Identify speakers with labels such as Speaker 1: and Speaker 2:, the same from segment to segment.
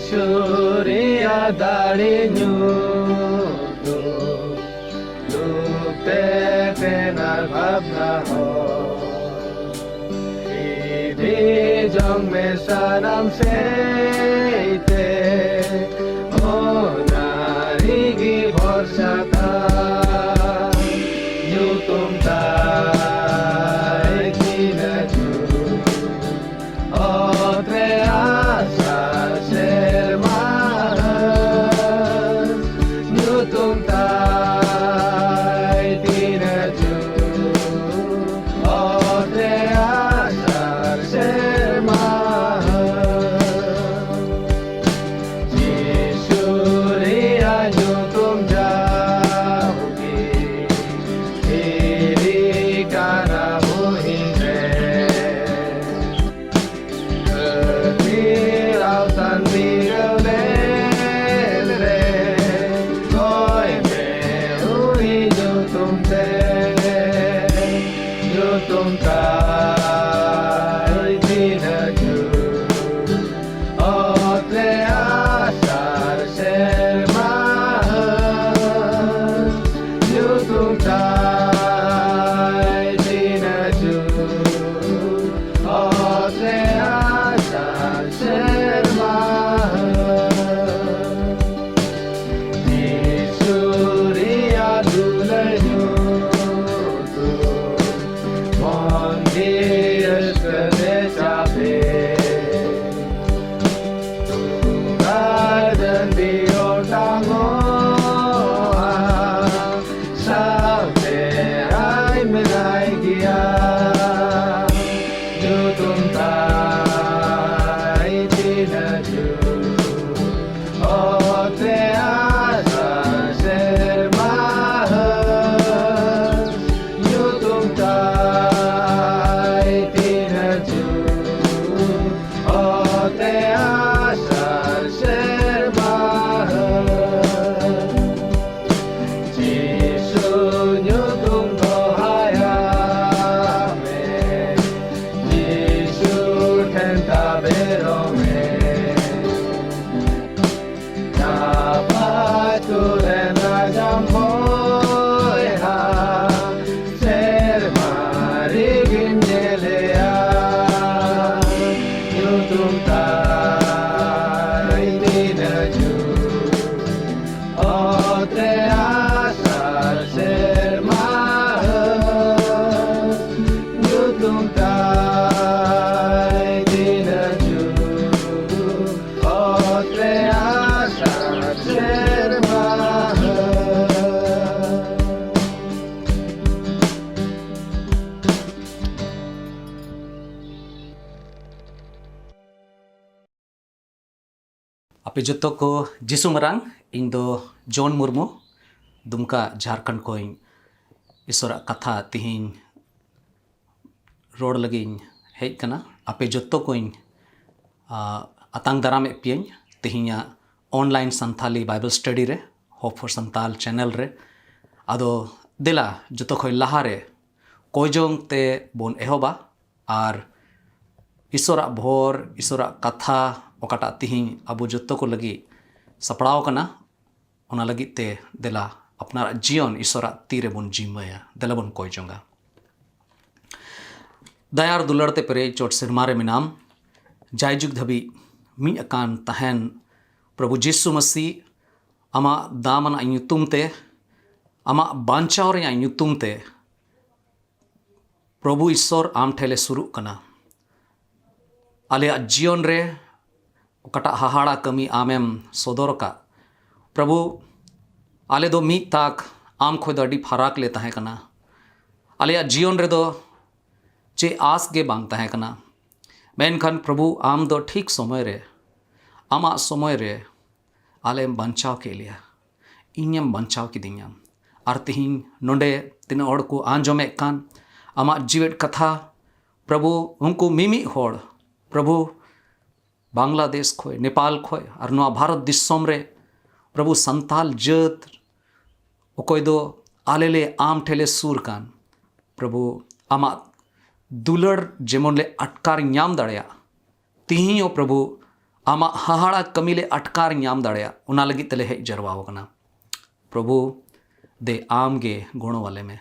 Speaker 1: Surya dari nyudu Lupe tenar bhabna ho Idi jong me sanam seite O narigi bhorsa tha Yutum tai tinaju Otre asa sermas Yutum tai tinaju Otre asa sermas Jisuriya yutum jauhi Diri kana buhindre Lautan biru lendre Koi me ui yutum tai tinaju Otre asar sermas Yutum tai tinaju Otre asar sermas Di Surya dulanyu tu Mondir kede cape Tugadan dior tangoa Sabe ay menay gia Yutum tai tinaju Otre asar sermas Yutum tai tinaju Otre asar sermas Jisun yutum kohayame Jisun tenta berome Dapat turena jamboiha Sermarigin jelea Yutum tai tinaju Otre asar sermas Yutum tai tinaju Otre asar sermas
Speaker 2: Ape joto ko jisu marang Indo John Murmu Dumka Jharkhand koing Isora katha tihin road laging hej kana ape joto koing atang daram e pieng tihinya online Santali Bible study re Hope for Santal channel re ado dela joto khoi lahare koijong te bon ehoba ar Isora bhor Isora katha okata tihin abu joto ko lagi saprao kana ona lagi te dela apnar jion Isora tire bon jimaya dela bon koijonga Dayar dularte pere chot sirmare minam Jaijug dhabi mi akan tahen Prabhu Jisu Masi ama daman ay nyutum te ama banchaw re ay nyutum te Prabhu Isor am thele suru kana ale jion re okata hahara kami amem sodoroka Prabhu ale do mi tak am khoi do adi pharak le tahe kana ale jion re do che आस गे बांग ताहे कना मेनखान प्रभु आम दो ठीक समय रे आमा समय रे आलेम बंचाव के लिया इन्यम बंचाव की दिन्यम आर तिहिन नोंडे तिन और को आंजोमे कान आमा जीवेट कथा प्रभु उनको मिमी होड़ प्रभु बांग्लादेश खोय नेपाल खोय और नवा भारत दिसोम रे प्रभु संताल जत ओकोय दो आलेले आम ठेले सूर कान प्रभु आमा दुलड़ जेमन ले अटकार ᱧᱟᱢ दाड़िया तिही ओ प्रभु आमा हाहाड़ा कमीले अटकार नाम दाड़िया उना लगी तले हेज जरवाव कना प्रभु दे आमगे गुणों वाले में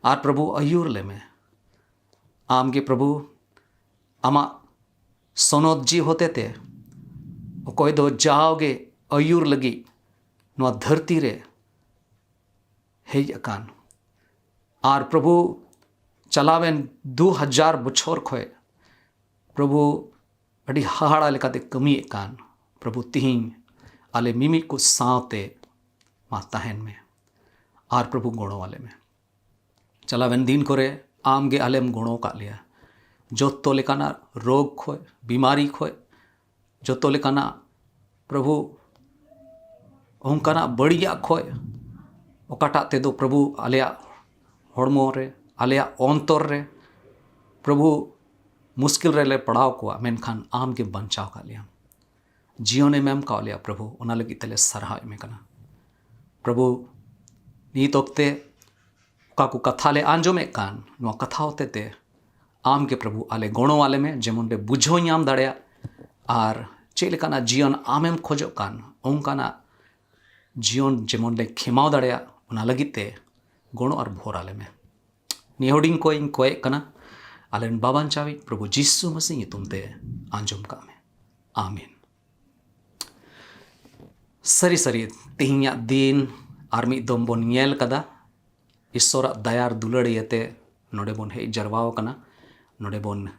Speaker 2: आर प्रभु अयूर ले में आमगे प्रभु आमा सोनोत जी होते थे कोई दो जाओगे अयूर लगी नुआ धरती रे हेज अकान आर प्रभु चलावेन 2000 बछोर खोए प्रभु अड़ी हाहाड़ा लेकाते कमी कान प्रभु तिहिं आले मिमी को सावते मा तहन में आर प्रभु गोणों वाले में चलावेन दिन करे आमगे आलेम गोणों का लिया जोतो लेकाना रोग खोए बीमारी खोए जोतो लेकाना प्रभु ओंकाना बढ़िया खोए ओकाटा ते दो प्रभु आलिया हड़मो रे आलिया अंतर रे प्रभु मुश्किल रे ले पड़ाव को मेनखान आम के बंचाव का लिया जीवने मेम का लिया प्रभु उना लगी तले सरहा में कना प्रभु नीत ओक्ते काकू कथा ले आंजोमे कान नुआ कथा होते ते आम के प्रभु आले गोणों वाले में जेमन रे बुझो नाम दाड़िया आर चेलेकाना जीवन आमेम खोजो कान ओंकाना जीवन जेमन रे खेमाव दाड़िया उना लगी ते गोणों और भोर आले में निहोडिंग कोइंग कोए कना आलेन बाबान चावी प्रभु जीसु मसीह तुमते आंजोम का में आमीन सरी सरी तिहिया दिन आर मी दम बोन नेल कदा ईश्वरा दयार दुलड़ियते नोडे बोन हे जरवाव कना नोडे बोन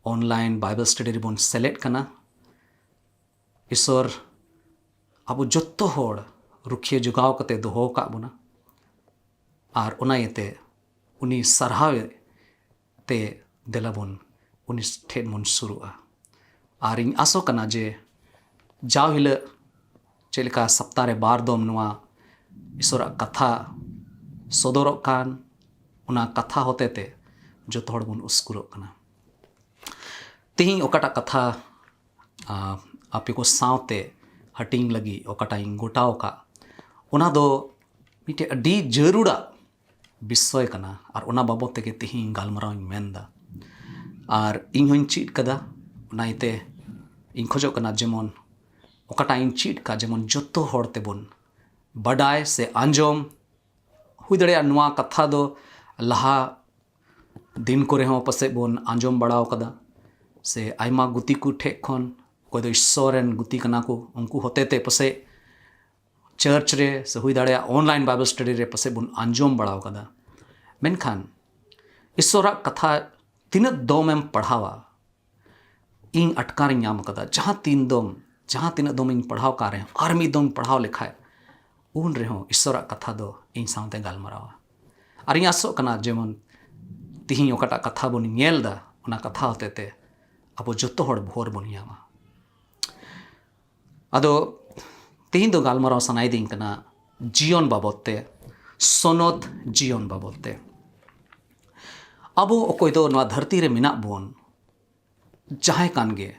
Speaker 2: ऑनलाइन बाइबल स्टडी रे बोन सेलेक्ट कना ईश्वर अब जत्तो होड़ रुखिए जुगाव कते दोहो का बुना आर उनायते उनी सरहावे ते देलाबोन उनी ठेन मन शुरुआ आर इन आसो कना जे जाव हिल चेलिका सप्ताह रे बार दोम नुआ ईश्वरा कथा सदरो कान उना कथा होते ते जो थोड़ बोन उस्कुरो कना तिहिं ओकाटा कथा आपे को सावते हटिंग लगी ओकाटा इन गोटाव का उना दो मिटे अडी जरूरा विषय कना और उना बाबत तेगे तिहिं गालमराव मेनदा और इन हों चीट कदा उनाइते इन खोजो कना जेमन ओकाटा इन चीट का जेमन जोतो होड़ तेबोन बडाय से आंजोम हुई दड़िया नुआ कथा दो लहा दिन को रेहों पसे बोन आंजोम बड़ाव कदा से आयमा गुती को ठेक खन कोई दो ईश्वरन गुती कना को उनको होते ते पसे चर्च रे से हुई दाड़िया ऑनलाइन बाइबल स्टडी रे पसे बोन आंजोम बड़ाव कदा मेनखान ईश्वरा कथा तीन दोमें पढ़ावा इन अटकार नाम कदा जहाँ तीन दोम इन पढ़ाव का रहे और मी दोम पढ़ाव लिखाए उन रेहों ईश्वरा कथा दो इन सावते गालमरावा और इन आसो कना जेमन तिहिं ओकाटा कथा बोन नेलदा उना कथा होते ते अब जोतो होड़ भोर बोन यामा अदो तिहिं दो गालमराव सनाई दिन कना जीवन बाबते सोनोत जीवन बाबते अब ओकोय दो नवा धरती रे मिना बोन जहां कानगे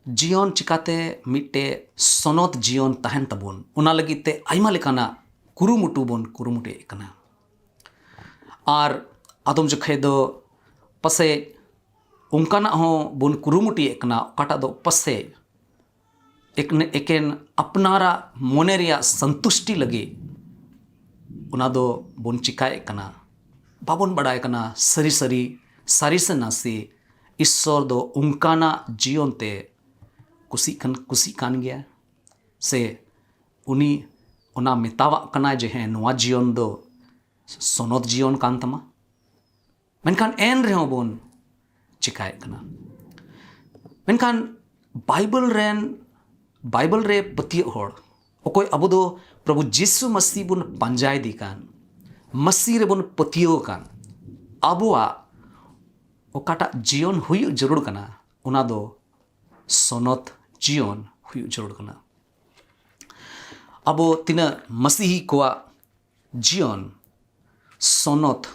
Speaker 2: जीवन चिकाते मिट्टे सोनोत जीवन तहन तबोन उना लगिते आइमा लेकाना कुरुमुटु बोन कुरुमुटे कना और आदम जखे दो पसे उनकाना हो बोन कुरुमुटी कना काटा दो पसे एकेन अपनारा मोने रिया संतुष्टि लगी उना दो बोन चिकाए कना बाबोन बड़ाए कना सरी सारी से नासी ईश्वर दो उनकाना जीवन ते कुसी कान गया से उनी उना मितावा कना जे है नुआ जीवन दो सोनोत जीवन कान तमा मेनखान एन रेहों बोन चिकाए कना मेनखान बाइबल रे पतिय होड़ ओकोय अबो दो प्रभु जीसु मसीह बोन पंजाय दी कान मसीह रे बोन पतियो कान अबुआ ओकाटा जीवन हुई जरूर कना उना दो सोनोत जीवन हुई जरूर कना अबो तिना मसीही कोआ जीवन सोनोत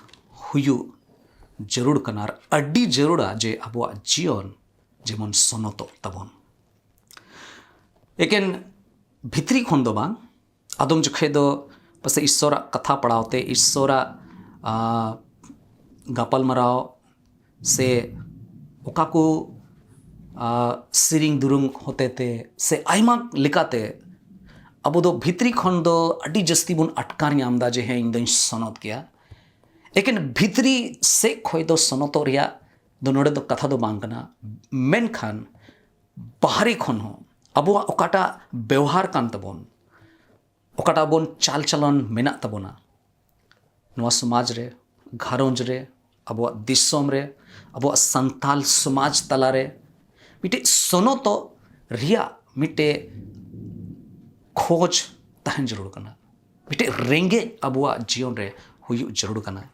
Speaker 2: हुई जरूर कना अड्डी जरूरा जे अबुआ जीवन जेमन सोनोतो तबोन एकेन भित्री खन दो बांग आदम जखे दो पसे ईश्वरा कथा पढ़ावते ईश्वरा गापल मराव से ओका को सिरिंग दुरुंग होते ते से आयमा लेकाते अब दो भीतरी खन दो अडी जस्ती बुन अटकार नामदा जे है इंदन सनत गया लेकिन भीतरी से खोई दो सनतो रिया दो नोड़े दो कथा दो बांग कना मेन खान बाहरी खन हो अब ओकाटा व्यवहार कान तबोन ओकाटा बोन चाल चलन मेना तबोना नवा समाज रे घारोंज रे अब दिसोम रे अब संताल समाज तला रे मिटे सनतो रिया मिटे खोज तहन जरूर कना मिटे रेंगे अब जीवन रे हुयु जरूर कना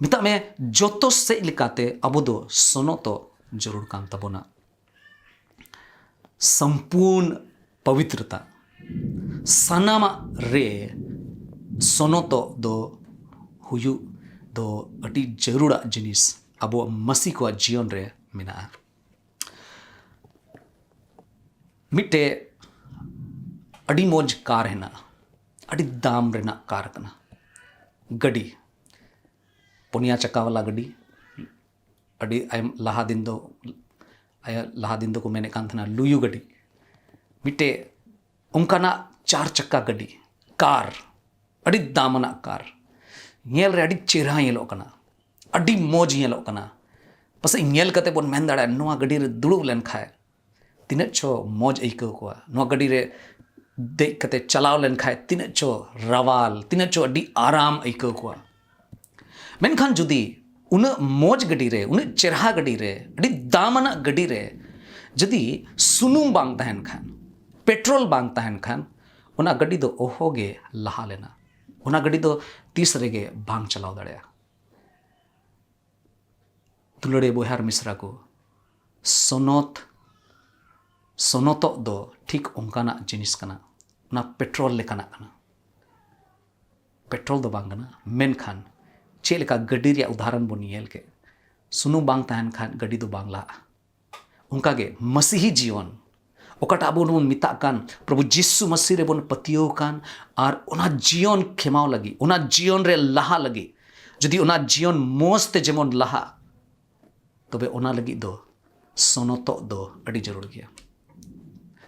Speaker 2: मिता में जोतो से लिकाते अब दो सनतो जरूर कान तबोना संपूर्ण पवित्रता सनामा रे सनतो दो हुयु दो अटी जरूरा जिनिस अब मसीह को जीवन रे मिना मिटे अड़ी मोज कार है ना अड़ी दाम रेना कार कना गड़ी पुनिया चक्का वाला गड़ी अड़ी लहा दिन दो को मैंने कहा था लुयु गड़ी मिटे उनका 4 चक्का गड़ी कार अड़ी दामना कार नेल रे अड़ी चेहरा येलो कना अड़ी मोज येलो कना पसे नेल कते बोन मेन दाड़ा नोआ गड़ी रे दुड़ुब लेन खाए तीना चो मोज आइको को नोआ गड़ी रे दे कते चलाव लेन खाए तीना चो रवाल तीना चो अड़ी आराम आइको को मेनखान जुदी उन मोज गड़ी रे उन चेहरा गड़ी रे अड़ी दामना गड़ी रे जदी सुनुम बांग तहन खान पेट्रोल बांग तहन खान उना गड़ी दो ओहोगे लहा लेना उना गड़ी दो तीसरे के बांग चलाव दड़िया दुलड़े बोहार मिश्रा को सनतो दो ठीक उनकाना जिनिस कना उना पेट्रोल लेकाना कना पेट्रोल दो बांग कना मेनखान चे लेका गड्डी रे उदाहरण बन येल के सुनु बांग तहन खान गड्डी दो बांग ला उनका गे मसीही जीवन ओकाटा अब बन मिता कान प्रभु जिसु मसीह रे बन पतियो कान और उना जीवन खेमाव लगी उना जीवन रे लहा लगी जदि उना जीवन मोस्ते जेमन लहा तबे उना लगी दो सनतो दो अड़ी जरूर गया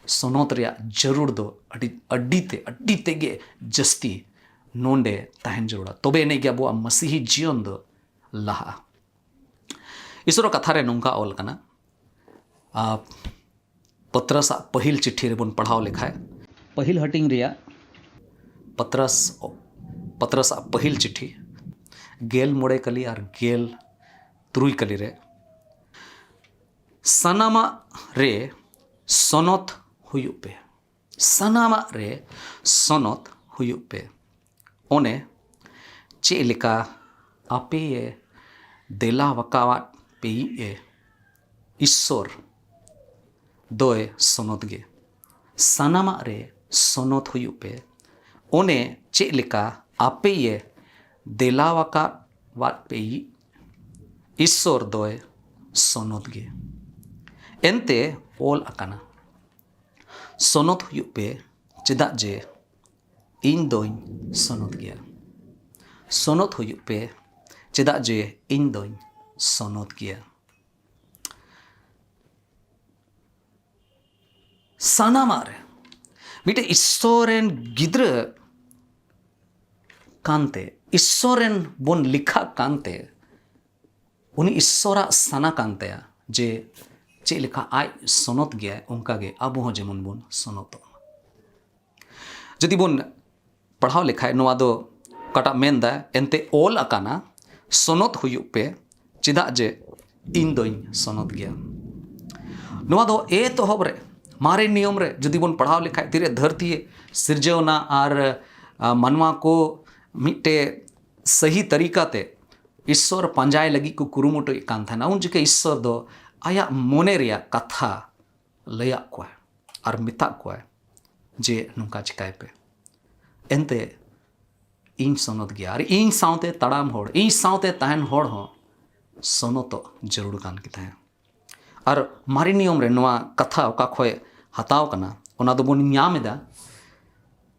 Speaker 2: सनत रे जरूर दो अड़ी ते गे जस्ती नोंडे तहन जरूर तबे ने गया बो मसीही जीवन दो लहा इसरो कथा रे नोंका ऑल कना पत्रस पहिल चिट्ठी रे बन पढ़ाव लेखाय पहिल हटिंग रिया पत्रस पहिल चिट्ठी गेल मोड़े कली और गेल तुरुई कली रे सनामा रे सनत हुयु पे सनामा रे सनत हुयु पे ओने चे लेका आपे ये देला वकावाट पे ये ईश्वर दोए सनत गे सनामा रे सनत हुयु पे ओने चे लेका आपे ये देला वकावाट पे ईश्वर दोए सनत गे एनते ओल अकाना सनत हुयु पे चेदा जे इन दोइन सनत गया सनत हुयु पे चेदा जे इन दोइन सनत गया सानामार मिटे ईश्वरेन गिद्र कांते ईश्वरेन बोन लिखा कांते उनी ईश्वरा साना कांते जे चे लिखा आय सनत गया उनका गे अब हो जेमन बोन सनतो जदि बोन पढ़ाव लिखाय नोआ दो कटा मेनदा एनते ओल अकाना सनत हुयु पे चिदा जे इन दोइन सनत गया नोआ दो ए तो हबरे मारे नियम रे जदि बोन पढ़ाव लिखाय तीरे धरती सिरजेवना और मनवा को मिट्टे सही तरीका ते ईश्वर पंजाय लगी को कुरुमुटो कान था उन जिके ईश्वर दो आया मोने रिया कथा लया को और मिता को जे नुका चिकाय पे एनते इन सनत गया और इन सावते तड़ाम होड़ इन सावते तहन होड़ हो सनतो जरूर कान की तहन और मारी नियम रे नवा कथा ओका खोय हताव कना ओना दो बोन न्यामेदा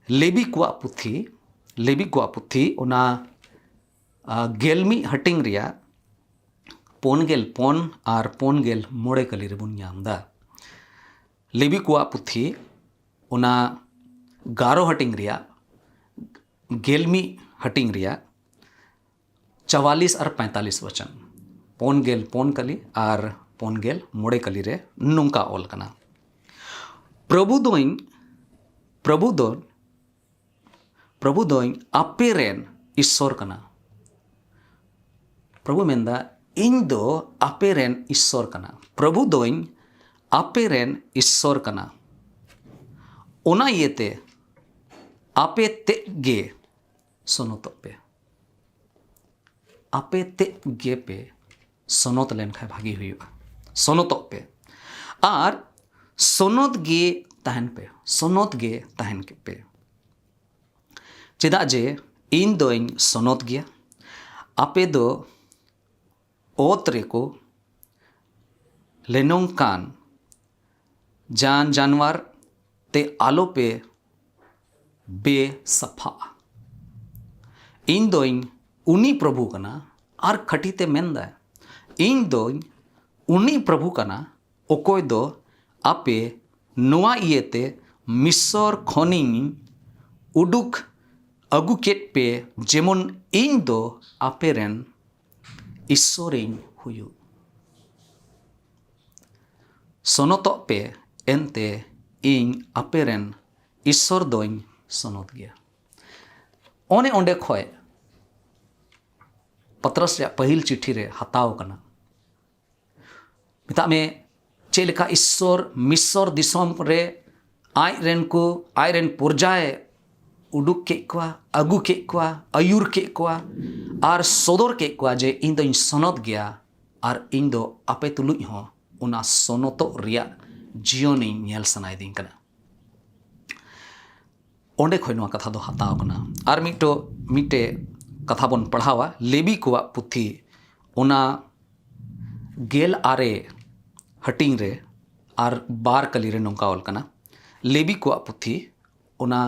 Speaker 2: लेबी कुआ पुथी ओना गेलमी हटिंग रिया पोनगेल पोन और पोनगेल मोड़े कली रेबुन नाम दा लेबी कुआ पुथी उना गारो हटिंग रिया गेलमी हटिंग रिया 44 और 45 वचन पोनगेल पोन कली और पोनगेल मोड़े कली रे नुंका ओल कना प्रभु दोइन आपेरेन ईश्वर कना प्रभु मेंदा इन दो आपेरेन ईश्वर कना प्रभु दोइन आपेरेन ईश्वर कना ओना येते आपे ते गे सोनोत पे आपे ते गे पे सोनोत लेन खाय भागी हुई सोनोत पे और सोनोत गे तहन के पे चेदा जे इन दोइन सोनोत गया आपे दो ओत रेको लेनोंकान जानवर ते आलो पे बेसफा इन दोइन उनी प्रभु कना और खटीते मेंदा इन दोइन उनी प्रभु कना ओकोय दो आपे नोआ इयेते मिसर खनिंग उडुक अगु केट पे जेमन इन दो आपेरेन ईश्वरिन हुयु सोनोत पे एनते इन आपेरेन ईश्वर दोइन सोनोत गया ओने ओंडे खोय पत्रस रे पहिल चिट्ठी रे हताव कना मिता में चेलेका ईश्वर मिसर दिसोम रे आयरेन पुरजाए उडुक के कुआ अगु के कुआ अयुर के कुआ और सदर के कुआ जे इन दो सोनोत गया और इन दो आपे तुलुज हो उना सोनोतो रिया जियोनी नेल सनाय दिन कना ओंडे खोय नोआ कथा दो हताव कना और मिटे कथा बन पढ़ावा लेबी कुआ पुथी उना गेल आरे हटिंग रे और बार कली रे नोंका ओल कना लेबी कुआ पुथी उना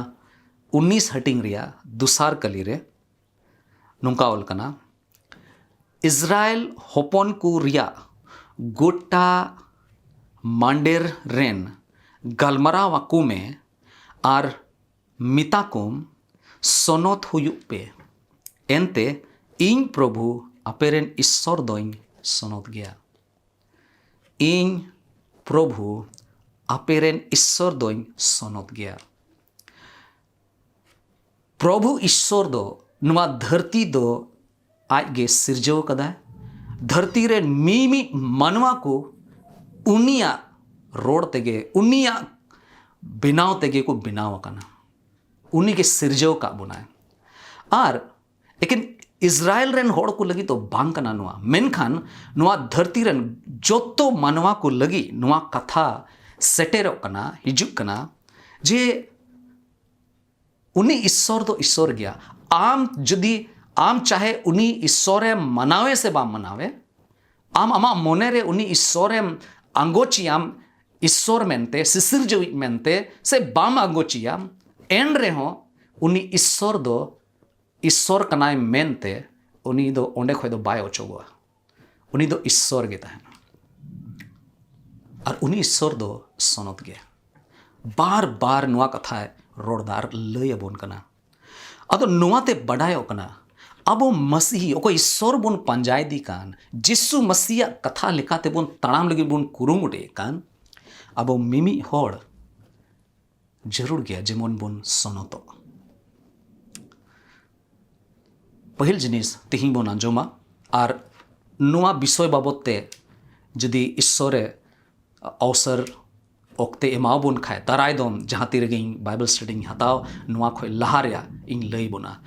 Speaker 2: 19 हटिंग रिया दुसार कली रे नोंका ओल कना इज़राइल होपन को रिया गोटा मांडेर रेन गलमरा वाकू में और मिताकुम सोनोत हुयुक पे एनते इन प्रभु आपेरेन ईश्वर दोइन सोनोत गया इन प्रभु आपेरेन ईश्वर दोइन सोनोत गया प्रभु ईश्वर दो नुआ धरती दो आज गे सिरजव कदा धरती रे मीमी मनवा को उनिया रोड तेगे उनिया बिनाव तेगे को बिनाव कना उन्हीं के सिरजव का बुनाए और लेकिन इज़राइल रेन होड़ को लगी तो बांग कना नुआ मेनखान नुआ धरती रेन जोतो मनवा को लगी नुआ कथा सेटेरो कना हिजुक कना जे उन्हीं ईश्वर तो ईश्वर गया आम चाहे उन्हीं ईश्वरे मनावे से बाम मनावे आम अमा मोने रे उन्हीं ईश्वरे अंगोचियाम ईश्वर मेनते सिसिरजवी मेनते से बाम अंगोचियाम एन रे हो उन्हीं ईश्वर दो ईश्वर कनाय मेनते उन्हीं दो ओंडे खोय दो बाय ओचोगवा उन्हीं दो ईश्वर गे तहन और उन्हीं ईश्वर दो सोनोत गे बार बार नुआ कथा रोडदार लय बोन कना अदो नुआते बडायो कना अब मसीही ओको ईश्वर बोन पंजाय दी कान जिसु मसीहा कथा लेखाते बोन तड़ाम लगी बोन कुरुमुटे कान अब मिमी होड़ जरूर गया जेमन बोन सोनोतो पहिल जिनिस तिहिं बोन आंजोमा और नुआ विषय बाबते जदि ईश्वरे अवसर ओक्ते एमाव बोन खाए दाराय दम जहाँ तीरेगे बाइबल स्टडी हताव नुआ खोय लहा रे इन लई बोना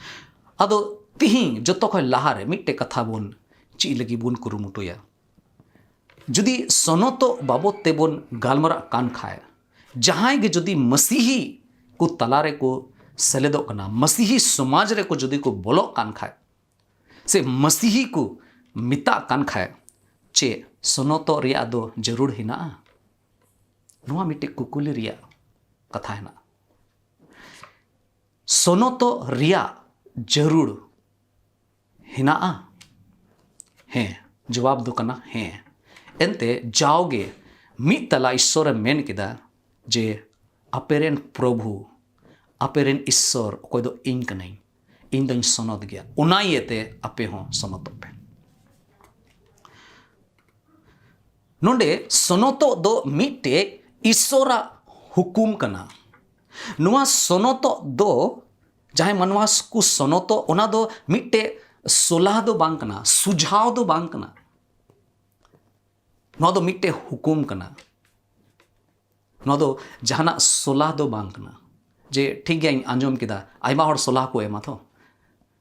Speaker 2: अदो तिहिं जतो खोय लहा रे मिट्टे कथा बोन ची लगी बोन कुरुमुटुया जदि सोनोतो बाबते बोन गालमरा कान खाए जहाँ के जदि मसीही को तलारे को सेलेदो कना मसीही समाज रे को जदि को बोलो कान खाए से मसीही को मिता कान खाए चे सोनोतो रिया दो जरूर हिना नुआ मिट्टे कुकुली रिया कथा है ना सोनोतो रिया जरूर हिना हैं जवाब दो कना हे एनते जाओगे मिद तला ईश्वर मेन किदा जे अपेरेन प्रभु अपेरेन ईश्वर कोई दो इन कनाई इन दों सनद गया उना येते अपे हो सनतो पे नोंडे सनतो दो मिटे ईश्वरा हुकुम कना नुआ सनतो दो जहां मनवास को सनतो ओना दो मिटे सोलाह दो बांग कना सुझाव दो बांग कना नुआ दो मिटे हुकुम कना नुआ दो जहाना सोलाह दो बांग कना जे ठीक गया आंजम किदा आइमा हर सोलाह को एमा थो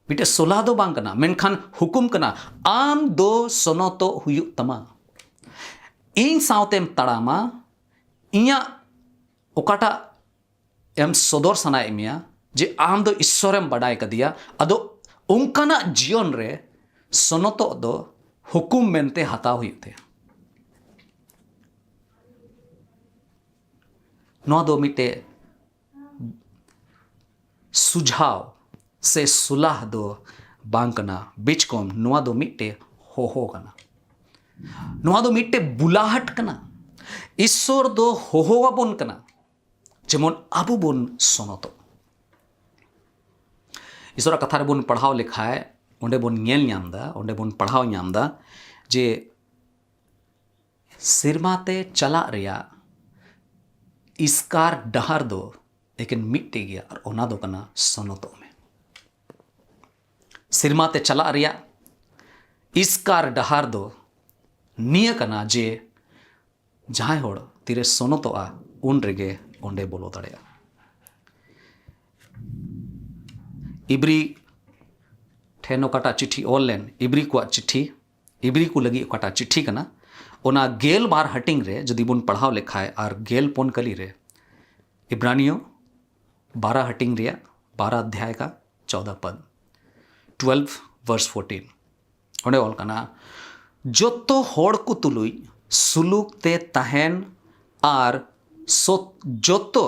Speaker 2: मिटे सोलाह दो बांग कना मेनखान हुकुम कना आम दो सनतो हुयु तमा इन सावतेम तड़ामा इया ओकाटा एम सदर सनाए मिया जे आम दो ईश्वरम बड़ाई कदिया अदो उनकाना जीवन रे सनतो दो हुकुम मेनते हताव हुयुते नोआ दो मिटे सुझाव से सुलाह दो बांकना बिचकोम नोआ दो मिटे होहो कना नोआ दो मिटे बुलाहट कना ईश्वर दो होहोवाबोन कना जेमन आबो बोन सनतो ईश्वर कथा रे बोन पढ़ाव लेखाय ओंडे बोन नेल ᱧᱟᱢदा ओंडे बोन पढ़ाव ᱧᱟᱢदा जे सिरमाते चला रिया इसकार डहार दो लेकिन मिट्टे गया और ओना दो कना सनतो में सिरमाते चला रिया इसकार डहार दो निया कना जे जहां होड़ तीरे सनतोआ उन रेगे ओंडे बोलो दड़ेया इब्री ठेन ओकाटा चिट्ठी ऑनलाइन इब्री को चिट्ठी इब्री को लगी ओकाटा चिट्ठी कना ओना गेल बार हटिंग रे जदि बुन पढ़ाव लेखाय और गेल पोन कली रे इब्रानियों 12 हटिंग रिया 12 अध्याय का 14 पद 12 वर्स 14 ओंडे ऑल कना जोतो होड़ को तुलुई सुलूक ते तहन आर जोतो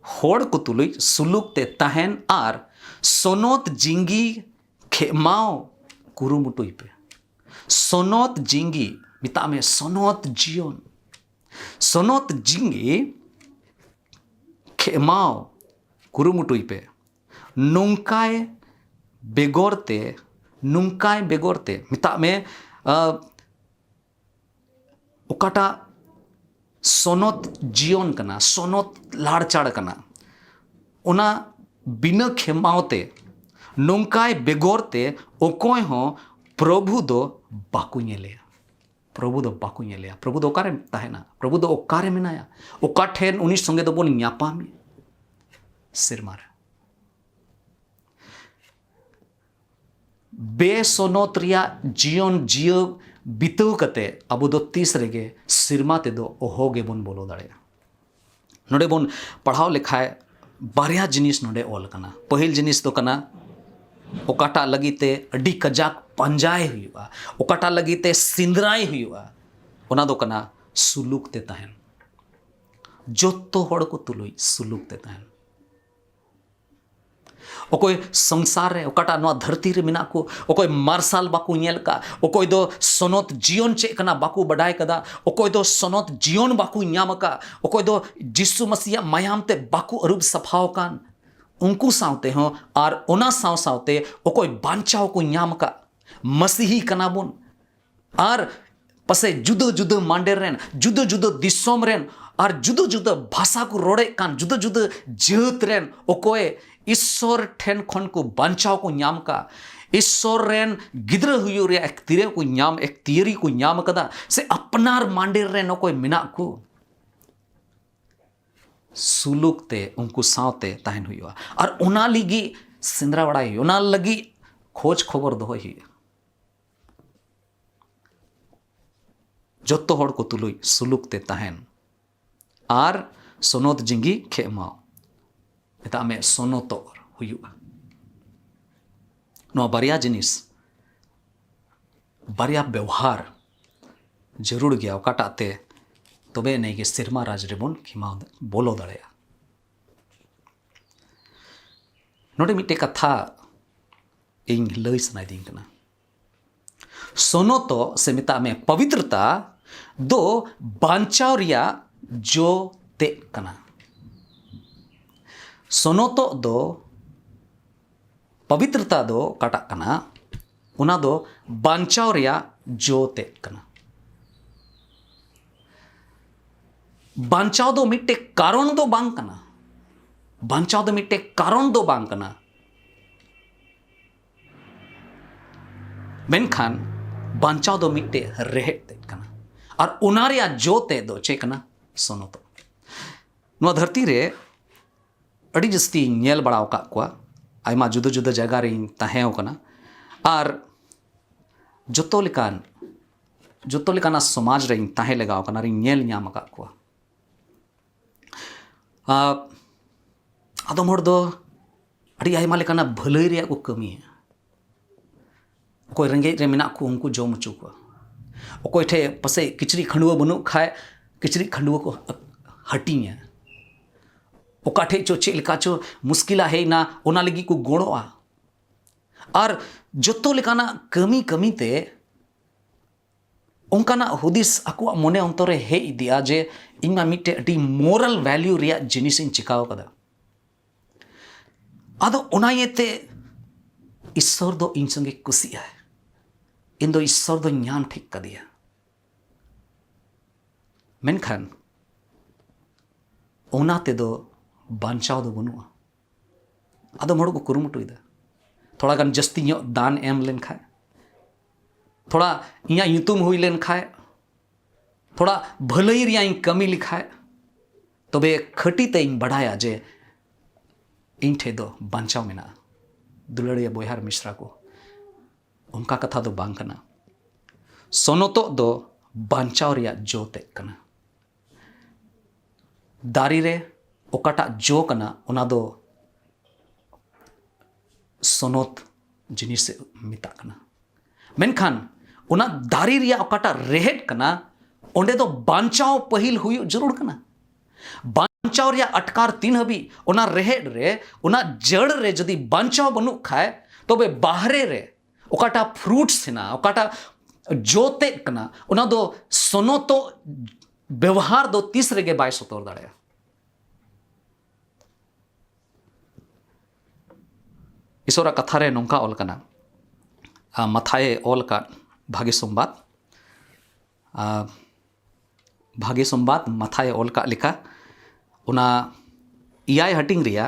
Speaker 2: होड़ को तुलुई सुलूक ते तहन आर सोनोत जिंगी खेमाओ कुरुमुटुई पे सोनोत जिंगी मिता में सोनोत जीवन सोनोत जिंगी खेमाओ कुरुमुटुई पे नुंकाय बेगोरते मिता में ओकाटा सोनोत जीवन कना सोनोत लाड़चाड़ कना ओना बिना खेमावते नुंकाय बेगोरते ओकोय हो प्रभु दो बाकु नेलेया प्रभु दो बाकु नेलेया प्रभु दो ओकारे ताहेना प्रभु दो ओकारे मेनाया ओका ठेन उनी संगे दो बोन ᱧᱟᱯᱟᱢ सिरमार बेसोनोत रिया जीवन जियो बितव कते अबो दो तीस रेगे सिरमा ते दो ओहोगे बोन बोलो दाड़े नोडे बोन पढ़ाव लेखाय बारिया जिनिस नोडे ऑल कना पहिल जिनिस तो कना ओकाटा लगीते अडी कजाक पंजाय हुआ ओकाटा लगीते सिंदराय हुआ ओना दो कना सुलूक ते तहन जोतो होड़ को तुलुई सुलूक ते तहन ओकोय संसार रे ओकाटा नोआ धरती रे मिना को ओकोय मार्शल बाकू नेल का ओकोय दो सनोत जीवन चे कना बाकू बडाय कदा ओकोय दो सनोत जीवन बाकू ᱧᱟᱢ का ओकोय दो जिसु मसीहा मायाम ते बाकू अरूब सफाव कान उनको सावते हो और ओना साव सावते ओकोय बांचाव को ᱧाम का मसीही कना बोन और पसे जुदो जुदो मांडेर रेन जुदो जुदो दिसोम रेन और जुदो जुदो भाषा को रोड़े कान जुदो जुदो जेत रेन ओकोय ईश्वर ठेन खन को बांचाव को ᱧाम का ईश्वर रेन गिद्र हुयु रे एक तीरे को ᱧाम एक तियरी को ᱧाम कदा से अपनार मांडेर रेन ओकोय मिना को सुलूकते उनको सावते तहन हुआ और ओना लगी सिंद्रा बड़ाई ओना लगी खोज खबर दो ही जोतो होड़ को तुलुई सुलूकते तहन और सोनोत जिंगी खेमाओ एता में सोनोतो हुआ नो बारिया जिनिस बारिया व्यवहार जरूर गया ओकाटाते तबे नहीं कि सिरमा राज रेबन खिमा बोलो दड़ेया नोडे मिटे कथा इन लई सनाइदिंग कना सोनोतो से मेता में पवित्रता दो बांचाव रिया जो ते कना। सोनोतो दो पवित्रता दो काटा कना उना दो बांचाव रिया जो ते कना। बांचाव दो मिट्टे कारण दो बांग कना। बांचाव दो मिट्टे कारण दो बांग कना। मेनखान बांचाव दो मिट्टे रेहेट ते कना और उनारिया जो ते दो चे कना सोनोतो। नुआ धरती रे अड़ी जस्ती नेल बड़ाव का कुआ आयमा जुदा जुदा जगह रे तहेव कना और जोतो लेकाना समाज रे तहे लगाव कना रे नेल न्याम का कुआ। आदम हर दो अड़ी आयमा लेकाना भलाई रे को कमी है। कोई रेंगे रे मेना को उनको जम हचो को कोई ठे पसे किचरी खंडुआ बनु खाए किचरी खंडुआ को हटिया ओका ठे चो चे लेका चो मुश्किला है ना ओना लगी को गोड़ोआ और जोतो लेकाना कमी कमी ते ओंकाना हुदिस आकुआ मोने अंतरे हे इदिया जे इमा मिटे अडी मोरल वैल्यू रिया जिनिसिन चिकाव कदा आदो ओना येते ईश्वर दो इन संगे कुसी है इन दो ईश्वर दो ஞாन ठीक कर दिया। मेनखान ओनाते दो बांचाव दो बनुआ आदो मोड़ को कुरुमुटु इदा थोड़ा गान जस्ती ᱧᱚᱜ दान एम लेन खाए थोड़ा इया युतुम हुई लेन खाए थोड़ा भलाई रिया कमी लिखाए तबे खटी ते इन बढ़ाया जे इन ठे दो बांचाव मेना दुलड़िया बोहार मिश्रा को उनका कथा दो बांग कना। सोनोतो दो बांचाव रिया जो ते कना। दारी रे ओकाटा जो कना उना दो सोनोत जिनिस से मिता कना। मेनखान उना दारी रिया ओकाटा रेहेट कना ओंडे दो बांचाव पहिल हुई जरूर कना। बांचाव रिया अटकार तीन हबी उना रेहेट रे उना जड़ रे जदी बांचाव बनु खाए तो बे बाहरे रे ओकाटा फ्रूट्स ना ओकाटा जोते कना उना दो सोनोतो व्यवहार दो तीसरे के बाय सतोर दाड़े। ईश्वरा कथा रे नोंका ओल कना मथाए ओल का भाग्य संबाद मथाए ओल का लिखा उना इयाय हटिंग रिया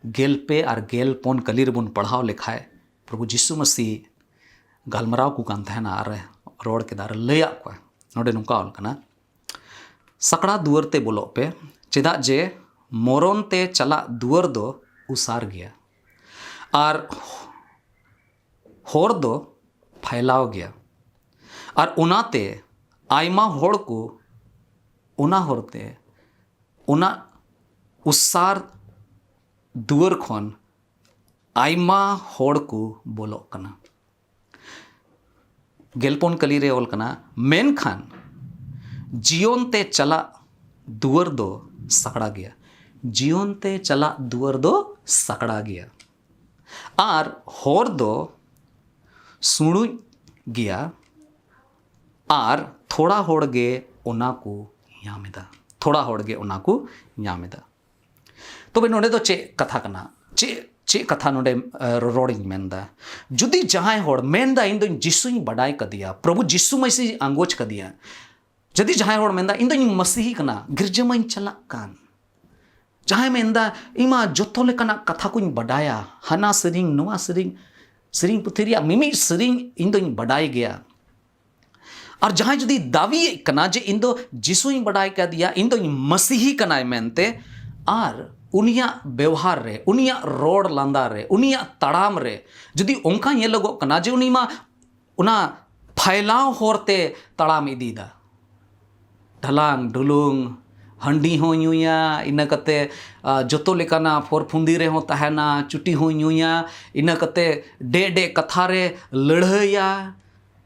Speaker 2: गेल पे और गेल पोन कलीर बुन पढ़ाव लिखाए प्रभु जीसु मसीह गालमराव को कान तहना आर रोड के दार लया को नोडे नुका ओल कना सकड़ा दुआर ते बोलो पे चेदा जे मोरन ते चला दुआर दो उसार गया और होर दो फैलाव गया और उनाते आयमा होड़ को उना होरते उना उसार दुआर खन आयमा होड़ को बोलो कना। गेलपोन कली रे ओल कना मेनखान जीवन ते चला दुआर दो सकड़ा गया जीवन ते चला दुआर दो सकड़ा गया और होर दो सुणु गया और थोड़ा होड़गे ओना को यामेदा थोड़ा होड़गे ओना को यामेदा। तो बे नोडे दो चे कथा कना चे कथा नोडे रोडिंग मेंदा जुदी जहां होड़ मेंदा इन दो जिसुई बड़ाई कदिया प्रभु जिसु मसीह आंगोच कदिया जदी जहां होड़ मेंदा इन दो मसीही कना गिरजमाइन चला कान जहां मेंदा इमा जोतो लेकना कथा को बड़ाया हना सरिंग नुआ सरिंग पुथरिया मिमी सरिंग इन दो बड़ाई गया और जहां जुदी दावी कना जे इन दो जिसुई बड़ाई का दिया इन दो मसीही कना मेनते और उनिया व्यवहार रे उनिया रोड लांदा रे उनिया तड़ाम रे जुदी ओंका ये लगो कना जे उनीमा उना फैलाव होरते तड़ाम इदीदा ढलांग डुलुंग हंडी हो ᱧᱩᱭᱟ ᱤᱱᱟᱹ ᱠᱟᱛᱮ ᱡᱚᱛᱚ ᱞᱮᱠᱟᱱᱟ ᱯᱷᱚᱨ ᱯᱷᱩᱸᱫᱤ ᱨᱮᱦᱚᱸ ᱛᱟᱦᱮᱱᱟ ᱪᱩᱴᱤ ᱦᱚᱸ ᱧᱩᱭᱟ ᱤᱱᱟᱹ ᱠᱟᱛᱮ ᱰᱮ ᱠᱟᱛᱷᱟ ᱨᱮ ᱞᱟᱹᱲᱦᱟᱹᱭᱟ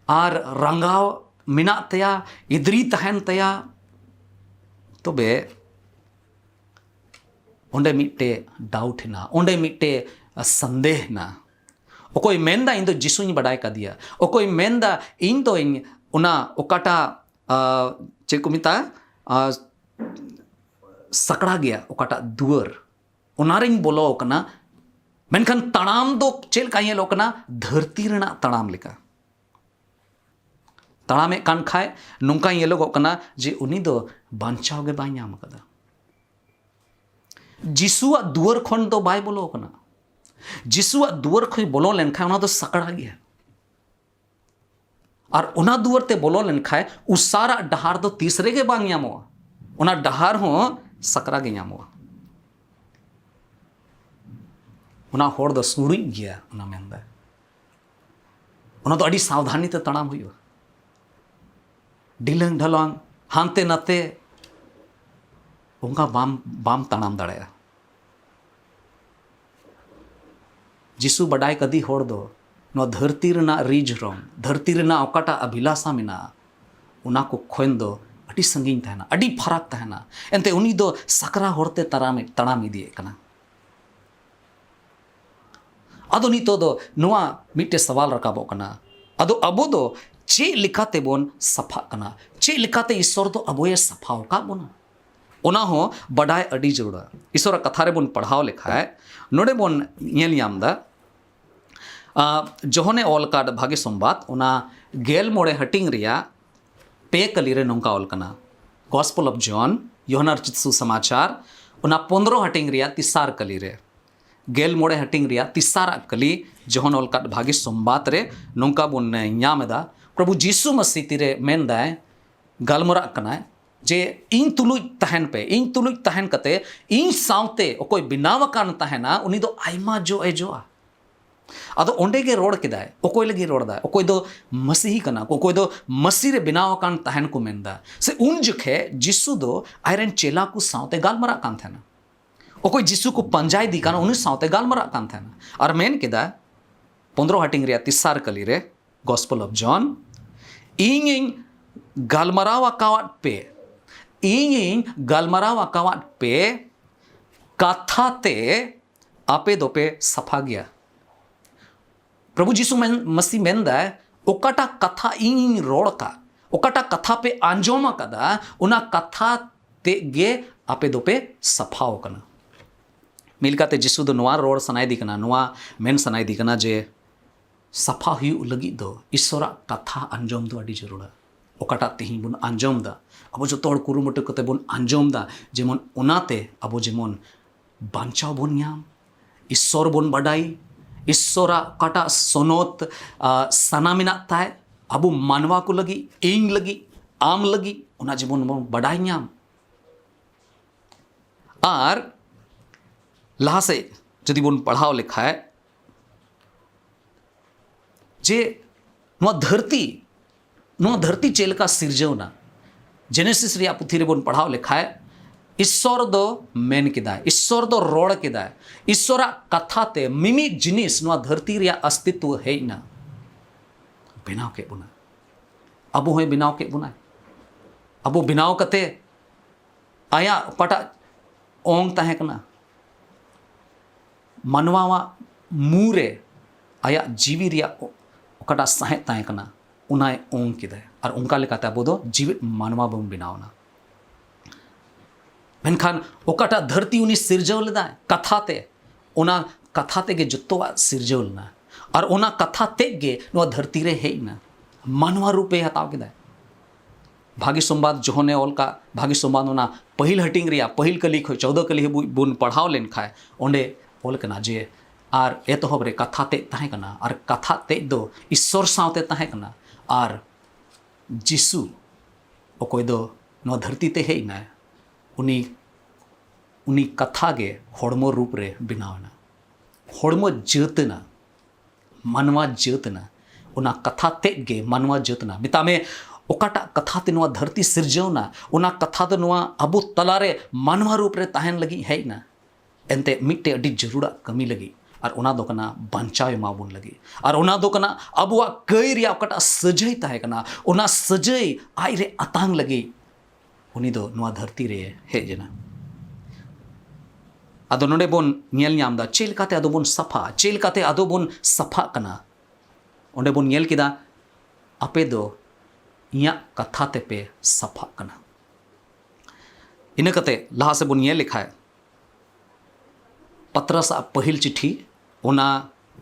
Speaker 2: ᱟᱨ ᱨᱟᱸᱜᱟᱣ ᱢᱮᱱᱟᱜ ᱛᱟᱭᱟ ᱤᱫᱨᱤ ᱛᱟᱦᱮᱱ ᱛᱟᱭᱟ ᱛᱚᱵᱮ ᱚᱸᱰᱮ ᱢᱤᱫᱴᱮ ᱰᱟउट ᱦᱮᱱᱟ ᱚᱸᱰᱮ ᱢᱤᱫᱴᱮ संदेह ना ᱚᱠᱚᱭ ᱢᱮᱱᱫᱟ ᱤᱧ ᱫᱚ ᱡᱤᱥᱩᱧ ᱵᱟᱰᱟᱭ ᱠᱟᱫᱮᱭᱟ, ᱚᱠᱚᱭ ᱢᱮᱱᱫᱟ ᱤᱧ ᱫᱚ ᱚᱱᱟ ᱚᱠᱟᱴᱟᱜ ᱪᱮᱫ ᱠᱚ ᱢᱮᱛᱟᱜᱼᱟ ᱥᱟᱠᱲᱟ ᱜᱮᱭᱟ ᱚᱠᱟᱴᱟᱜ ᱫᱩᱣᱟᱹᱨ ᱚᱱᱟᱨᱤᱧ ᱵᱚᱞᱚ ᱟᱠᱟᱱᱟ, ᱢᱮᱱᱠᱷᱟन ᱛᱟᱲᱟᱢ ᱫᱚ ᱪᱮᱫ ᱞᱮᱠᱟ ᱧᱮᱞᱚᱜ ᱠᱟᱱᱟ ᱫᱷᱟᱹᱨᱛᱤ ᱨᱮᱱᱟᱜ ᱛᱟᱲᱟᱢ ᱞᱮᱠᱟ ᱛᱟᱲᱟᱢᱮᱫ ᱠᱟᱱ ᱠᱷᱟᱡ ᱱᱚᱝᱠᱟ ᱧᱮᱞᱚᱜᱚᱜ ᱠᱟᱱᱟ ᱡᱮ ᱩᱱᱤ ᱫᱚ ᱵᱟᱧᱪᱟᱣ ᱜᱮ ᱵᱟᱭ ᱧᱟᱢ ᱟᱠᱟᱫᱟ। ᱡᱤᱥᱩᱣᱟᱜ ᱫᱩᱣᱟᱹᱨ ᱠᱷᱚᱱ ᱫᱚ ᱵᱟᱭ ᱵᱚᱞᱚ ᱟᱠᱟᱱᱟ। ᱡᱤᱥᱩᱣᱟᱜ ᱫᱩᱣᱟᱹᱨ ᱠᱷᱚᱱ ᱵᱚᱞᱚ ᱞᱮᱱᱠᱷᱟᱱ ᱚᱱᱟ ᱫᱚ ᱥᱟᱠᱲᱟ ᱜᱮᱭᱟ। ᱟᱨ ᱚᱱᱟ ᱫᱩᱣᱟᱹᱨ ᱛᱮ ᱵᱚᱞᱚ ᱞᱮᱱᱠᱷᱟᱡ ᱩᱥᱟᱨᱟᱜ ᱰᱟᱦᱟᱨ ᱫᱚ ᱛᱤᱥ ᱨᱮᱜᱮ ᱵᱟᱝ ᱧᱟᱢᱚᱜᱼᱟ। ᱚᱱᱟ ᱰᱟᱦᱟर ᱦᱚᱸ ᱥᱟᱠᱲᱟ ᱜᱮ ᱧᱟᱢᱚᱜᱼᱟ। ᱚᱱᱟ ᱦᱚᱲ ᱫᱚ ᱥᱩᱲᱩᱡ ᱜᱮᱭᱟ ᱚᱱᱟ ᱢᱮᱱᱫᱟ। ᱚᱱᱟ ᱫᱚ ᱟᱹᱰᱤ ᱥᱟᱵধাनी ᱛᱮ ᱛᱟᱲᱟᱢ ᱦᱩᱭᱩᱜᱼᱟ। ᱰᱷᱤᱞᱟᱹᱝ ᱰᱷᱟᱞᱟᱝ ᱦᱟᱱᱛᱮ ᱱᱟᱛᱮ ᱚᱱᱠᱟ ᱵᱟᱢ ᱛᱟᱲᱟᱢ ᱫᱟᱲᱮᱭᱟᱜᱼᱟ। ᱡᱤᱥᱩ ᱵᱟᱰᱟᱭ ᱠᱟᱫᱮ ᱦᱚᱲ ᱫᱚ ᱱᱚᱣᱟ ᱫᱷᱟᱹᱨᱛᱤ ᱨᱮᱱᱟᱜ ᱨᱤᱡ ᱨᱚᱝ, ᱫᱷᱟᱹᱨᱛᱤ ᱨᱮᱱᱟᱜ ᱚᱠᱟᱴᱟᱜ ᱚᱵᱷᱤᱞᱟᱥᱟ ᱢᱮᱱᱟᱜᱼᱟ ᱚᱱᱟ ᱠᱚ ᱠᱷᱚᱱ ᱫᱚ ᱟᱹᱰᱤ ᱥᱟᱺᱜᱤᱧ ᱛᱟᱦᱮᱱᱟ, ᱟᱹᱰᱤ ᱯᱷᱟᱨᱟᱠ ᱛᱟᱦᱮᱱᱟ। ᱮᱱᱛᱮ ᱩᱱᱤ ᱫᱚ ᱥᱟᱠᱨᱟ ᱦᱚᱨᱛᱮ ᱛᱟᱲᱟᱢ ᱤᱫᱤᱭᱮᱫ ᱠᱟᱱᱟ। ᱟᱫᱚ ᱱᱤᱛᱚᱜ ᱫᱚ ᱱᱚᱣᱟ ᱢᱤᱫᱴᱮᱱ ᱥᱟᱣᱟᱞ ᱨᱟᱠᱟᱵᱚᱜ ᱠᱟᱱᱟ, ᱟᱫᱚ ᱟᱵᱚ ᱫᱚ ᱪᱮᱫ ᱞᱮᱠᱟᱛᱮ ᱵᱚᱱ ᱥᱟᱯᱷᱟᱜ ᱠᱟᱱᱟ, ᱪᱮᱫ ᱞᱮᱠᱟᱛᱮ ᱤᱥᱥᱚᱨ ᱫᱚ ᱟᱵᱚᱭ ᱥᱟᱯᱷᱟᱣ ᱟᱠᱟᱫ ᱵᱚᱱᱟ ᱚᱱᱟ ᱦᱚᱸ ᱵᱟᱰᱟᱭ ᱟᱹᱰᱤ ᱡᱟᱹᱨᱩᱲᱟ। ᱤᱥᱥᱚᱨᱟᱜ ᱠᱟᱛᱷᱟ ᱨᱮᱵᱚᱱ ᱯᱟᱲᱦᱟᱣ ᱞᱮᱠᱷᱟᱡ ᱱᱚᱰᱮ ᱵᱚᱱ ᱧᱮᱞ ᱧᱟᱢ ᱮᱫᱟ ᱡᱚᱦᱚᱱᱮ ᱚᱞ ᱟᱠᱟᱫ ᱵᱷᱟᱜᱮ ᱥᱚᱢᱵᱟᱫ ᱚᱱᱟ 16 ᱦᱟᱹᱴᱤᱧ ᱨᱮᱭᱟᱜ 2 ᱠᱟᱹᱞᱤ ᱨᱮ ᱱᱚᱝᱠᱟ ᱚᱞ ᱠᱟᱱᱟ। गॉस्पेल ऑफ जॉन योहना रचित सुसमाचार उना 15 हटिंग रिया तिसार कली रे 16 हटिंग रिया तिसारा कली जोहन ओल काट भागी सोमबात रे नोंका बोन ᱧᱟᱢᱮᱫᱟ प्रभु जीसु मसीह तिरे मेनदाय गालमरा कनाय जे इन तुलुज तहन पे इन तुलुज तहन कते इन सावते ओकोय बिनाव कान तहना उनी दो आयमा जो एजोआ आदो ओंडे गे रोड केदाय ओकोय लगी रोड दा ओकोय दो मसीही कना ओकोय दो मसीह रे बिनाव कान तहन को मेनदा से उन जखे जीसु दो आयरन चेला को सावते गालमरा कान थना ओकोय जीसु को पंजाय दी कान उनी सावते गालमरा कान थना और मेन केदा 15 हटिंग रिया तिसार कली रे गॉस्पेल ऑफ जॉन इन गालमराव अकावट पे इन गालमराव अकावट पे कथाते आपे दोपे सफा गया प्रभु जीसु मसीह मेनदा ओकाटा कथा इन रोड का ओकाटा कथा पे आंजोम कदा उना कथा ते गे आपे दोपे सफाव कना मिलकाते जीसु दो नोआ रोड सनाय दी कना नोआ मेन सनाय दी कना जे सफा हुई लगी दो ईश्वरा कथा आंजोम दो अड़ी जरूरा ओकाटा तेही बुन आंजोम दा अब जो तोड़ कुरुमुटु कते बुन आंजोम दा जेमन ओनाते अब जेमन बांचाव बुन ᱧᱟᱢ ईश्वर बुन बडाई ईश्वरा काटा सोनोत सना मिना ताय अब मानवा को लगी इन लगी आम लगी ओना जेमन बुन बडाई ᱧᱟᱢ आर लहा से जदि बुन पढ़ाव लेखाय जे नुआ धरती चेलका सिरजवना जेनेसिस रिया पुथी रे बोन पढ़ाव लेखाय ईश्वर दो मेन केदा ईश्वर दो रोड केदा ईश्वरा कथाते मिमी जिनिस नुआ धरती रिया अस्तित्व हेना बनाव के बुना अबो होय बनाव के बुना अबो बनाव कते आया पटा ओंग ताहे कना मानवावा मुरे आया जीवी रिया ओकाटा साहे ताहे कना उनाय ओंग केदा और उनका लेकाते अबो दो जीवित मानवा बन बनावना मेनखान ओकाटा धरती उनी सिरजव लेदा कथाते ओना कथाते गे जत्तोवा सिरजव लेना और ओना कथाते गे नो धरती रे हेना मानवा रूपे हताव केदा भागी संवाद जोहने ओल का भागी संवाद ओना पहिल हटिंग रिया पहिल कली खो 14 कली बुन पढ़ाव लेन खाय ओंडे ओल कना जे और एतहब रे कथाते ताहे कना और कथाते दो ईश्वर सावते ताहे कना और जीसु ओकोय दो नो धरती ते हेना उनी कथा गे होड़मो रूप रे बनावना होड़मो जतना मानवा जतना उना कथा ते गे मानवा जतना मितामे ओकाटा कथा ते नुआ धरती सिरजवना उना कथा दो नुआ अबो तलारे मानवा रूप रे ताहेन लगी हेना एनते मिट्टे अडी जरूरा कमी लगी और उना दो कना बांचाव माबुन लगी और उना दो कना अबुआ कई रिया ओकाटा सजय ताहे कना उना सजय आई रे अतांग लगी उनी दो नुआ धरती रे हेजना ᱟᱫᱚ ᱱᱚᱰᱮ ᱵᱚᱱ ᱧᱮᱞ ᱧᱟᱢ ᱫᱟ ᱪᱮᱫ ᱞᱮᱠᱟᱛᱮ ᱟᱫᱚ ᱵᱚᱱ ᱥᱟᱯᱷᱟ, ᱪᱮᱫ ᱞᱮᱠᱟᱛᱮ ᱟᱫᱚ ᱵᱚᱱ ᱥᱟᱯᱷᱟᱜ ᱠᱟᱱᱟ। ᱚᱸᱰᱮ ᱵᱚᱱ ᱧᱮᱞ ᱠᱮᱫᱟ ᱟᱯᱮ ᱫᱚ ᱤᱧᱟᱹᱜ ᱠᱟᱛᱷᱟ ᱛᱮᱯᱮ ᱥᱟᱯᱷᱟᱜ ᱠᱟᱱᱟ। ᱤᱱᱟᱹ ᱠᱟᱛᱮ ᱞᱟᱦᱟ ᱥᱮᱫ ᱵᱚᱱ ᱧᱮᱞ ᱞᱮᱠᱷᱟᱡ ᱯᱟᱛᱨᱟᱥᱟᱜ पहिल चिट्ठी ओना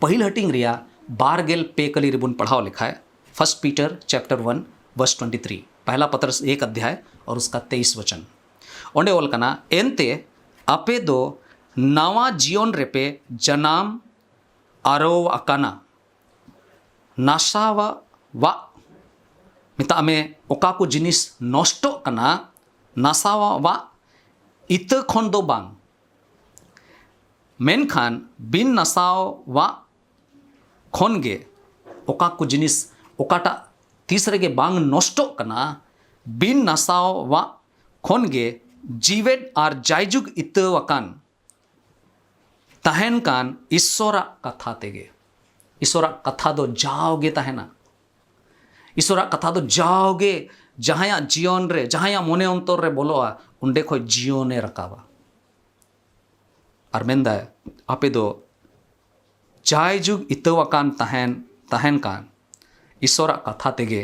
Speaker 2: पहिल हटिंग रिया 12 कली रिबन पढ़ाओ लिखा है 1 पीटर चैप्टर 1 वर्स 23 पहला पत्रस 1 अध्याय और उसका 23 वचन ओंडे ओल कना एनते आपे दो नवा जीवन रेपे जनाम आरो अकाना नासावा वा मिता में ओका को जिनिस नष्टो कना नासावा वा इत खन दो बांग मेनखान बिन नसाव वा खन गे ओका को जिनिस ओकाटा तीसरे के बांग नष्टो कना बिन नसाव वा खन गे जीवेट आर जायजुग इतवाकान तहन कान ईश्वरा कथा तेगे ईश्वरा कथा दो जाओगे तहना ईश्वरा कथा दो जाओगे जहाया जीवन रे जहाया मोने अंतर रे बोलोआ उंडे खो जीवने रकावा और मेंदा आपे दो जायजुग इतवाकान तहन कान ईश्वरा कथा तेगे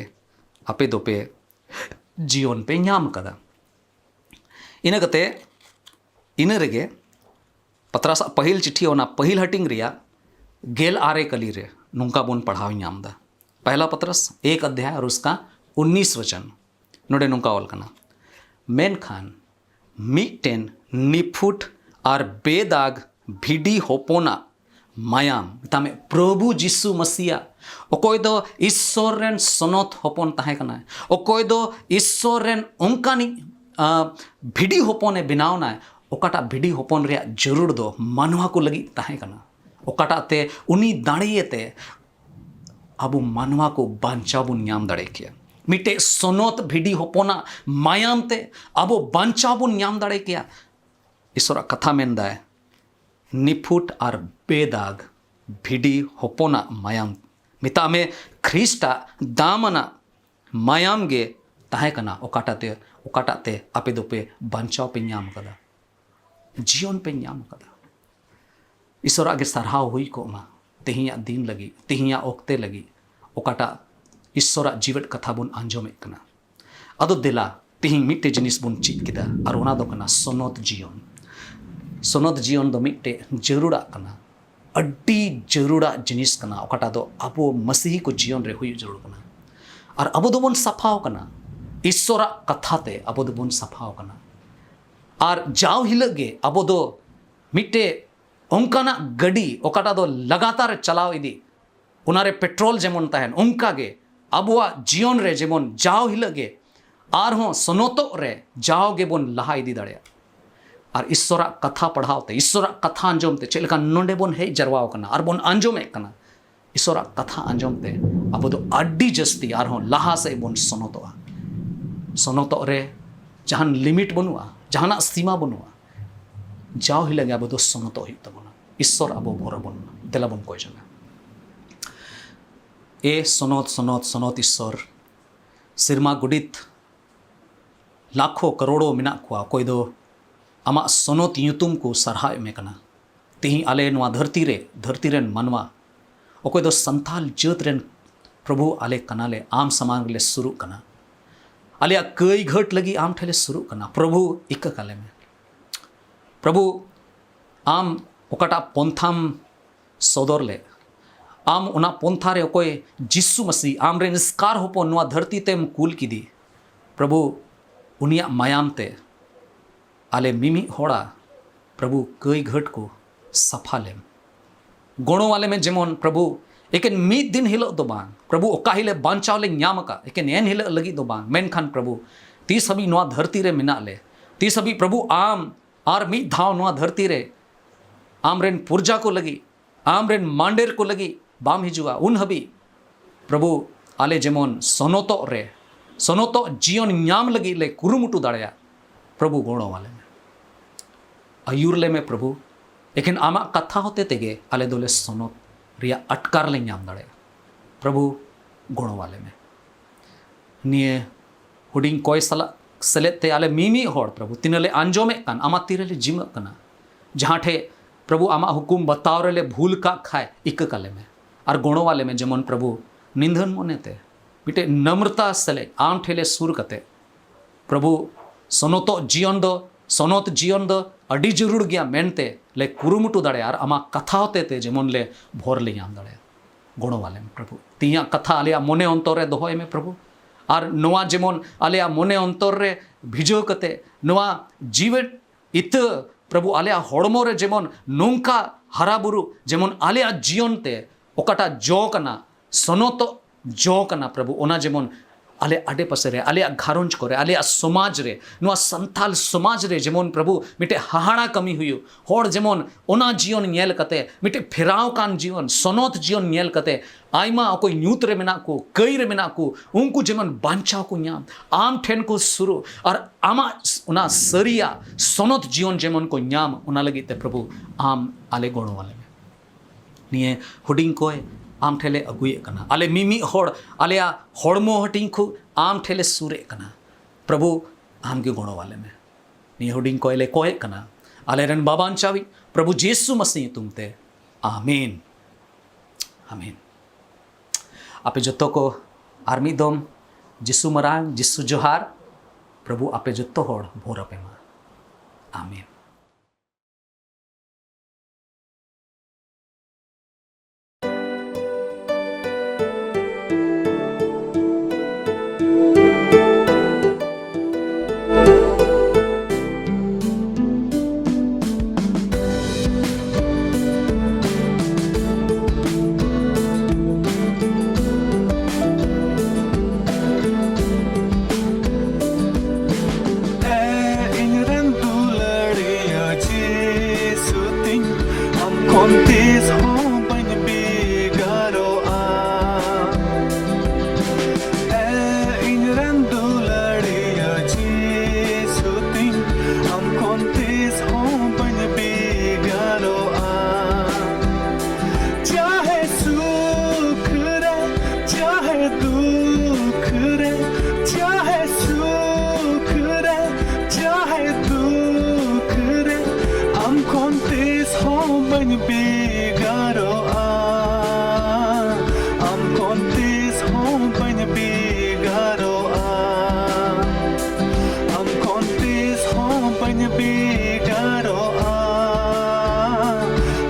Speaker 2: आपे दो पे जीवन पे ᱧᱟᱢ कदा इना कते इना रेगे पत्रास पहिल चिट्ठी ओना पहिल हटिंग रिया गेल आरे कली रे नुंका बोन पढ़ाव ᱧᱟᱢ दा पहला पत्रस 1 अध्याय और उसका 19 वचन नोडे नुंका ओल कना मेनखान मिटेन निफुट और बेदाग भिडी होपोना मायाम तामे प्रभु जिसु मसीहा ओकोय दो ईश्वर रेन सनत होपन ताहे कना ओकोय दो ईश्वर रेन ओंकानी भिडी होपने बनावना ओकाटा भिडी होपन रे जरूर दो मानवा को लगी ताहे कना ओकाटा ते उनी दाड़िएते अबो मानवा को बांचा बुन ᱧᱟᱢ दाड़े किया मिटे सनत भिडी होपना मायाम ते अबो बांचा बुन ᱧाम दाड़े किया ईश्वर कथा मेंदा निफुट और बेदाग भिडी होपोना मायाम मिता में ख्रीस्टा दामना मायाम गे ताहे कना ओकाटाते आपे दोपे बांचाव पे ᱧᱟᱢ कदा जीवन पे ᱧᱟᱢ कदा ईश्वर आगे सरहाव हुई को मा तेहिया दिन लगी तेहिया ओक्ते लगी ओकाटा ईश्वर जीवट कथा बुन आंजोमे कना अदो देला तेहि मिट्टे जिनिस बुन चीज किदा और ओना दो कना सनत जीवन सनत जीवन दो मिट्टे जरूरा कना अड्डी जरूरा जिनिस कना ओकाटा दो अबो मसीही को जीवन रे हुई जरूर कना और अबो दो बुन सफाव कना ईश्वर कथा ते अबो दो बुन सफाव कना और जाव हिलगे अबो दो मिट्टे ओंकाना गडी ओकाटा दो लगातार चलाव इदी उनारे पेट्रोल जेमन तहन ओंकागे अबुआ जीवन रे जेमन जाव हिलगे आर हो सनतो रे जाओगे बोन लहा इदी दाड़े और ईश्वर कथा पढ़ावते ईश्वर कथा आंजोमते चेलका नोंडे बोन हे जरवाव कना और बोन आंजोमे कना ईश्वर कथा आंजोमते अबो दो अड्डी जस्ती आर हो लहा से बोन सनतो रे जहान लिमिट बनुआ जहाना सीमा बनुआ जाओ ही लगे अबो दो सनतो ही तबना ईश्वर अबो भोर बोन देला बोन कोय जना ए सनत ईश्वर सिरमा गुडित लाखों करोड़ों मिना कुआ कोई दो आमा सनत युतुम को सरहा में कना तेही आले नवा धरती रेन मनवा ओकोय दो संथाल जात रेन प्रभु आले कनाले आम समान ले शुरू कना आले कई घट लगी आम ठेले शुरू कना प्रभु इक काले में प्रभु आम ओकाटा पंथाम सदर ले आम उना पंथा रे ओकोय जिसु मसीह आम रे निस्कार होपो नवा धरती तेम कूल किदी प्रभु उनिया मायाम ते आले मिमी होड़ा प्रभु कई घट को सफा लेम गोणो वाले में जेमन प्रभु एकेन मीद दिन हिलो दो बांग प्रभु ओका हिले बांचाव ले ᱧᱟᱢ का एकेन एन हिले लगी दो बांग मेनखान प्रभु ती सभी नवा धरती रे मिना ले ती सभी प्रभु आम आर मी धाव नवा धरती रे आम रेन पुरजा को लगी आम रेन मांडेर को लगी बाम हिजुआ उन हबी प्रभु आले जेमन सनतो जीवन ᱧᱟᱢ लगी ले कुरुमुटु दाड़या प्रभु गोणो वाले में आयुर ले में प्रभु लेकिन आमा कथा होते तेगे आले दोले सनत रिया अटकार ले ᱧᱟᱢ दाड़या प्रभु गोणो वाले में निये हुडिंग कोय सला सेलेते आले मिमी होड़ प्रभु तिनले आंजोमे कान आमा तिरले जिम कना जहाँ ठे प्रभु आमा हुकुम बताव ले भूल का खाए इक काले में और गोणो वाले में जेमन प्रभु निंदन मोनेते मिटे नम्रता सले आम ठेले सुर कते प्रभु सनोतो जीवन दो सनोत जीवन दो अड़ी जरूर गया मेनते ले कुरुमुटु दाड़े और आमा कथा होते ते जेमन ले भोर ले आम दाड़े गोणो वाले में प्रभु तिया कथा आलिया मोने अंतर रे दोहोय में प्रभु और नोआ जेमन आलिया मोने अंतर रे भिजो कते नोआ जीवन इत प्रभु आलिया हड़मो रे जेमन नोंका हराबुरु जेमन आलिया जीवन ते ओकाटा जो कना सनोतो जो कना प्रभु ओना जेमन आले आडे पासे रे आले घारोंज करे आले समाज रे नुआ संथाल समाज रे जेमन प्रभु मिटे हाहाड़ा कमी हुयु होड़ जेमन ओना जीवन नेल कते मिटे फेराव कान जीवन सनोत जीवन नेल कते आयमा कोई न्यूत रे मेना को कई रे मेना को उनको जेमन बांचाव को न्याम आम ठेन को सुरु और आमा ओना सरिया सनोत जीवन जेमन को न्याम ओना लगी ते प्रभु आम आले गोणो वाले में निये हुडिंग कोय आम ठेले अगुए कना आले मिमी होड़ आलेया होड़मो हटिंग खु आम ठेले सुरे कना प्रभु आम के गोणो वाले में नी हुडिंग कोयले कोय कना आले रन बाबान चावी प्रभु जेसु मसीह तुमते आमीन आमीन आपे जत्तो को आर्मी दोम जिसु मरांग जिसु जोहार प्रभु आपे जत्तो होड़ भोर आपे मा आमीन
Speaker 1: Contis home bany bigaro a in randulari aji suting am contis home bany bigaro a chahe sukh re chahe dukh re chahe sukh re chahe dukh re am contis home bany bigaro a am contis home bany bigaro a am contis home bany bigaro a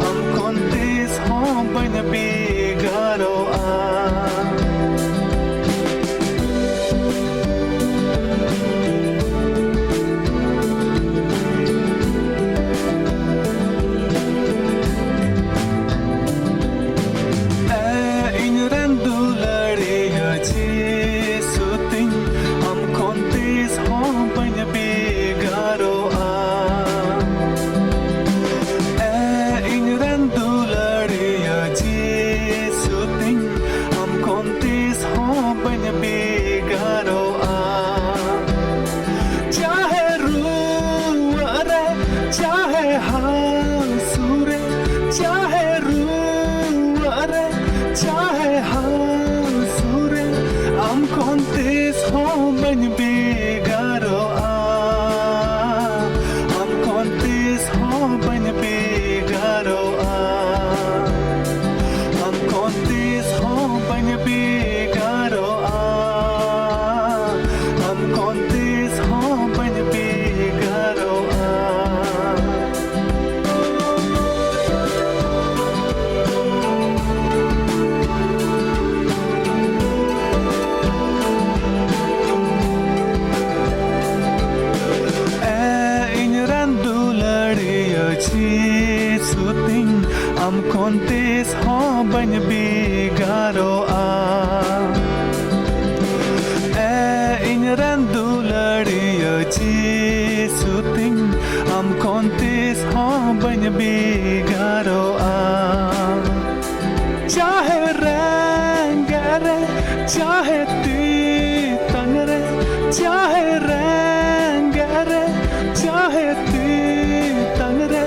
Speaker 1: am contis home bany bigaro a contis home bany bigaro a am contis home bany bigaro a am contis home bany bigaro a am contis home bany bigaro a suting am contis home bany bigaro a in randulari aji suting am contis home bany bigaro a chahe rang re chahe ti tang re chahe rang re chahe ti tang re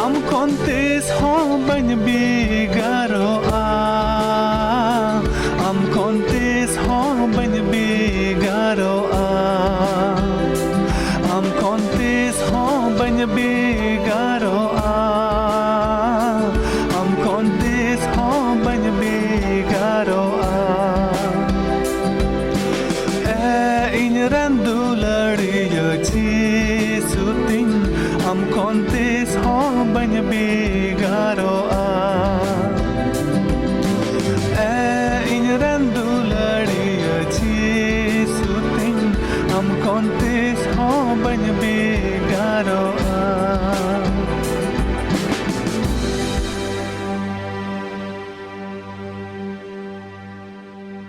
Speaker 1: am contis home bany bigaro a am contis home bany bigaro a am contis home bany bigaro a Tinha randularya Jesu tin am kontes ho banya begaro